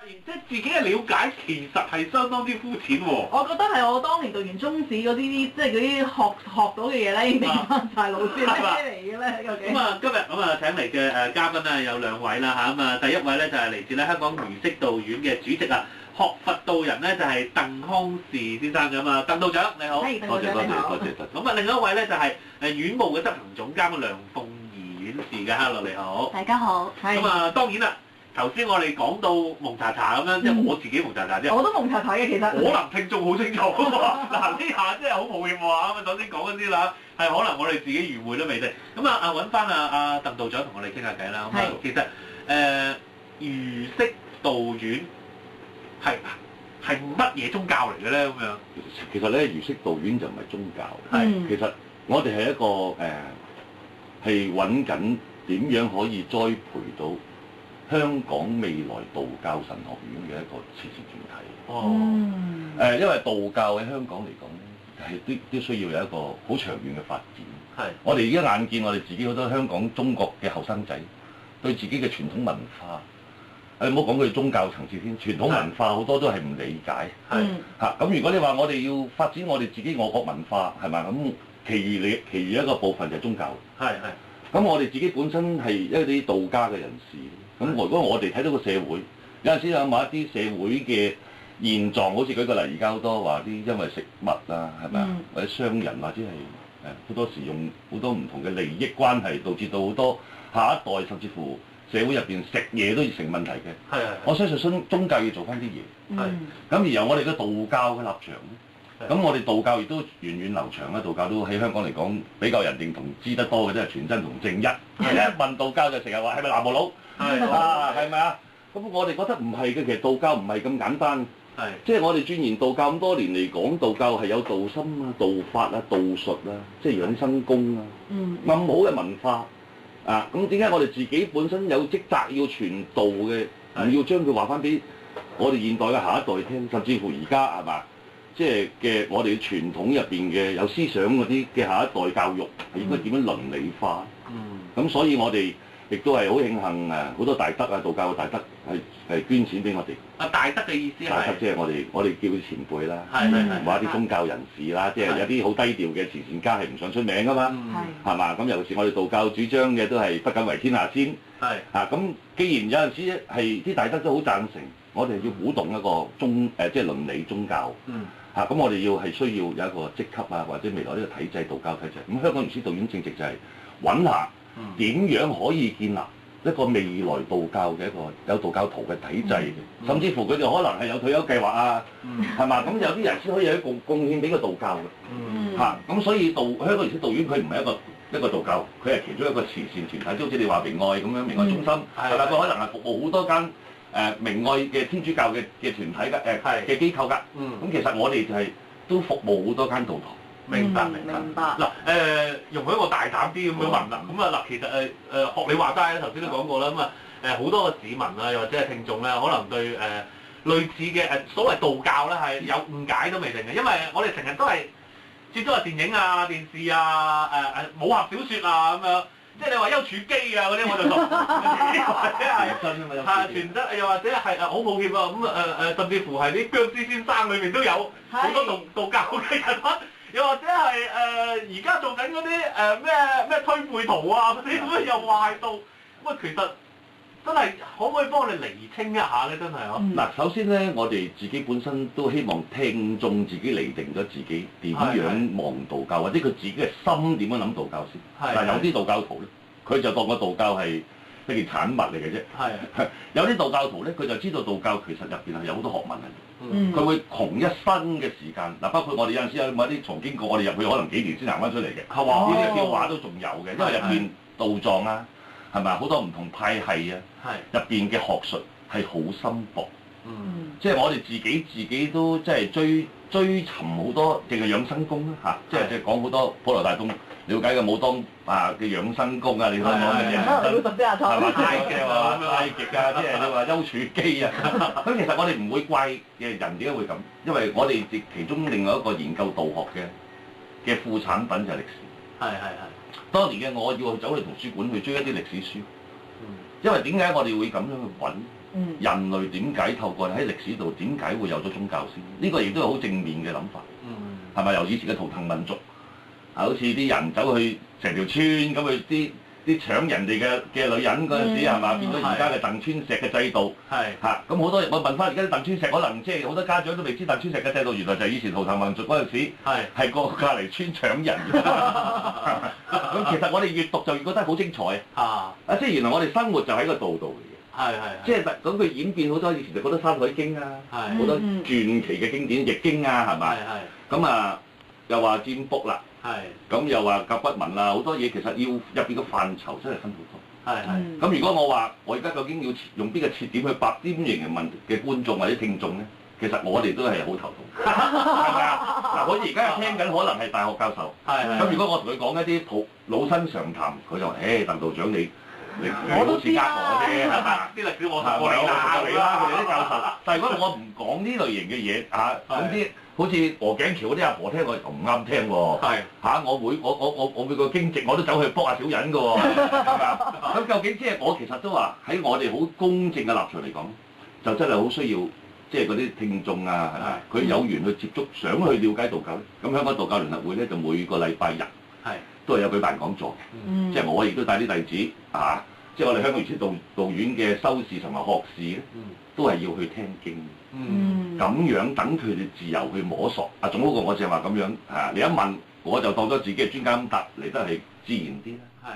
現即係自己嘅了解其實係相當之膚淺喎。我覺得係我當年讀完中史嗰啲，即係嗰啲學到嘅嘢咧，已經變翻晒老師咩嚟嘅咧？究竟？咁啊，今日請嚟嘅嘉賓咧有兩位啦嚇，咁啊第一位咧就係嚟自咧香港儒釋道院嘅主席啊，學佛道人咧就係鄧康士先生咁啊，鄧道長你好，多謝。咁啊，另一位咧就係院務嘅執行總監梁鳳儀院士嘅，hello你好。大家好。咁啊，當然啦。頭先我哋講到蒙查查咁樣，即係我自己蒙查查啫。我都蒙查查嘅其實。可能聽眾好清楚喎。嗱呢下真係好抱歉喎。咁啊，首先講嗰啲啦，係可能我哋自己愚昧都未定。咁啊揾翻阿鄧道長同我哋傾下偈啦。咁啊，其實儒釋道院係乜嘢宗教嚟嘅咧？咁樣。其實咧，儒釋道院就唔係宗教。係。其實我哋係一個係揾緊點樣可以栽培到香港未來道教神學院嘅一個慈善團體。哦。因為道教喺香港嚟講咧，係都需要有一個好長遠嘅發展。係。我哋而家眼見我哋自己好多香港、中國嘅後生仔對自己嘅傳統文化，唔好講佢宗教層次先，傳統文化好多都係唔理解。係。嚇咁如果你話我哋要發展我哋自己我國文化係嘛，咁其餘一個部分就係宗教。係。咁我哋自己本身係一啲道家嘅人士。咁如果我哋睇到個社會，有陣時有某一啲社會嘅現狀，好似舉個例，而家好多話啲因為食物啊，係咪啊，或者商人或者係好多時用好多唔同嘅利益關係，導致到好多下一代甚至乎社會入邊食嘢都成問題嘅。係。我相信宗教要做翻啲嘢。係。咁而由我哋嘅道教嘅立場，咁我哋道教亦都源遠流長啦。道教都喺香港嚟講比較人認同知得多嘅，即係全真同正一。一問道教就成日話係咪南無佬？係咪啊？咁我哋覺得唔係嘅，其實道教唔係咁簡單。係，即係我哋鑽研道教咁多年嚟講，道教係有道心啊、道法啊、道術啊，即係養生功啊，咁好嘅文化啊。咁點解我哋自己本身有職責要傳道嘅，唔要將佢話翻俾我哋現代嘅下一代聽，甚至乎而家係嘛？即係嘅我哋傳統入邊嘅有思想嗰啲嘅下一代教育係應該點樣倫理化？咁所以我哋亦都係好慶幸好多大德啊，道教嘅大德係捐錢俾我哋。大德嘅意思係？大德即係我哋叫佢前輩啦，話啲宗教人士啦，即係有啲好低調嘅慈善家係唔想出名噶嘛，係嘛？咁尤其是我哋道教主張嘅都係不敢為天下先。係。咁既然有陣時係啲大德都好贊成，我哋要鼓動一個即係倫理宗教。咁我哋係需要有一個職級啊，或者未來呢個體制，道教體制。咁香港儒釋道院正直就係揾下點樣可以建立一個未來道教嘅一個有道教徒嘅體制嘅，甚至乎佢哋可能係有退休計劃啊，係嘛？咁有啲人先可以有貢獻俾個道教嘅。咁所以香港儒釋道院佢唔係一個道教，佢係其中一個慈善團體，即好似你話明愛咁樣，明愛中心係咪？佢可能係服務好多間明愛嘅天主教嘅團體嘅機構㗎。咁其實我哋就係都服務好多間道堂。明白。嗱用一個大膽啲咁樣問啦。咁啊嗱，其實學你話齋咧，頭先都講過啦。咁啊好多個市民啊，又或者係聽眾咧，可能對類似嘅所謂道教咧係有誤解都未定嘅，因為我哋成日都係接觸下電影啊、電視啊、武俠小説啊咁樣。即係你話丘處機啊嗰啲，我就讀，或者係傳真，又或者係好抱歉啊咁甚至乎係啲僵屍先生裏面都有好多道教嘅人物。又或者係而家做緊嗰啲咩推背圖啊嗰啲咁樣又壞到，咁其實真係可唔可以幫我哋釐清一下咧？真係嗱，首先咧，我哋自己本身都希望聽眾自己釐定咗自己點樣望道教，或者佢自己嘅心點樣諗道教先。但有啲道教徒咧，佢就當個道教係一件產物嚟嘅啫。有啲道教徒咧，佢就知道道教其實入邊係有好多學問嘅。佢會窮一生嘅時間，包括我哋有陣時有某啲曾經過，我哋入去可能幾年先行翻出嚟嘅。係嘛？呢啲笑話都仲有嘅，因為入邊道藏啊，係咪好多唔同派系啊，入邊嘅學術係好深薄。即係我哋自己都即係追尋好多淨係養生功啦嚇，即係講好多普羅大眾了解嘅武當嘅養生功啊，你所講嘅嘢，係嘛？太極啊，太極啊，即係你話丘處機啊，咁其實我哋唔會怪嘅人點解會咁，因為我哋其中另外一個研究道學嘅副產品就係歷史。當年嘅我要走去圖書館去追一啲歷史書，因為點解我哋會咁樣去揾？人類點解透過喺歷史度點解會有咗宗教先？呢個亦都係好正面嘅諗法，係咪？由以前嘅圖騰民族，好似啲人走去成條村咁去啲搶人哋嘅女人嗰陣時係嘛？變咗而家嘅鄧川石嘅制度，嚇咁好多我問翻而家啲鄧川石，可能即係好多家長都未知鄧川石嘅制度，原來就係以前圖騰民族嗰陣時係過隔離村搶人。咁其實我哋越讀就越覺得好精彩啊！即係原來我哋生活就喺個道度嚟嘅。即係咁佢演變好多，以前就覺得《山海經》啊，好多傳奇嘅經典《易經》啊，係咪？咁啊，又話占卜啦，咁又話甲骨文啦，好多嘢其實要入邊嘅範疇真係分好多。咁如果我話我而家究竟要用邊個切點去白點型嘅觀眾或者聽眾咧，其實我哋都係好頭痛，係咪啊？嗱，我而家聽緊可能係大學教授，咁如果我同佢講一啲老生常談，佢就話：鄧道長你好似呃我啫，係嘛？啲歷史我讀過你啦，佢哋啲教授。但係如果我唔講呢類型嘅嘢咁啲好似鵝頸橋嗰啲阿婆聽我唔啱聽喎。我每個經籍我都走去卜下小人㗎喎，係咪？咁究竟即係我其實都話喺我哋好公正嘅立場嚟講，就真係好需要即係嗰啲聽眾啊，係咪？佢有緣去接觸，想去了解道教咧。咁香港道教聯合會咧就每個禮拜日都係有舉辦講座嘅，即係我亦都帶啲弟子即係我哋香港原始道院嘅修士同埋學士咧，都係要去聽經，咁樣等佢哋自由去摸索。總好過我淨係話咁樣你一問我就當咗自己係專家咁答嚟得係自然啲啦。